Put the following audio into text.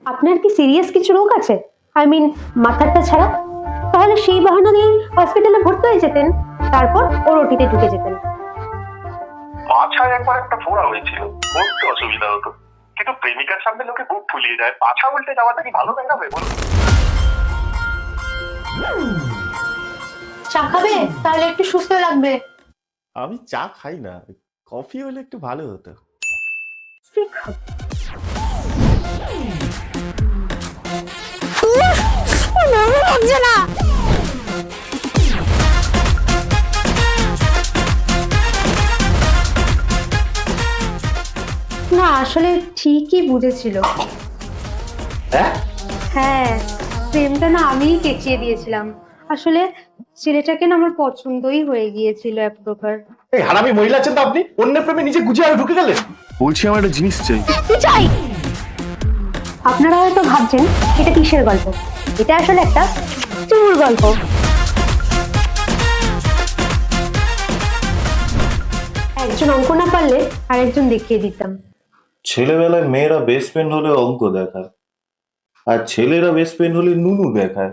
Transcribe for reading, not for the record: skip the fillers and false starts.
আপনার কি সিরিয়াস কিছু রোগ আছে? আই মিন মাথাটা ছাড়া? তাহলে সেই বাহানা দিয়ে হসপিটালে ভর্তি হয়ে যেতেন, তারপর ওর ওটিতে ঢুকে যেতেন। পাছায় একবার একটা ফোড়া হয়েছিল, বলতে অসুবিধা হতো, কিন্তু প্রেমিকার সামনে লোকে বুক ফুলিয়ে যায়, পাছা উল্টে যাওয়াটা কি ভালো দেখাবে বলুন? চা খাবে? তাহলে একটু সুস্থ লাগবে। আমি চা খাই না, কফি হলে একটু ভালো হতো। ঠিক হবে। লাগছে না। না আসলে ঠিকই বুঝেছিল। হ্যাঁ, প্রেমটা না আমিই কেচিয়ে দিয়েছিলাম। আসলে ছেলেটাকে না আমার পছন্দই হয়ে গিয়েছিল এক প্রকার। এই হারামি মহিলা আছেন তো আপনি, অন্যের প্রেমে নিজে গুছিয়ে আর ঢুকে গেলেন। বলছি আমার একটা জিনিস চাই। কি চাই? আপনারা হয়তো ভাবছেন এটা কিসের গল্প, এটা আসলে একটা চুমুর গল্প। একজন অঙ্ক না পারলে আরেকজন দেখিয়ে দিতাম। ছেলেবেলায় মেয়েরা বেস্ট ফ্রেন্ড হলে অঙ্ক দেখায়, আর ছেলেরা বেস্ট ফ্রেন্ড হলে নুনু দেখায়।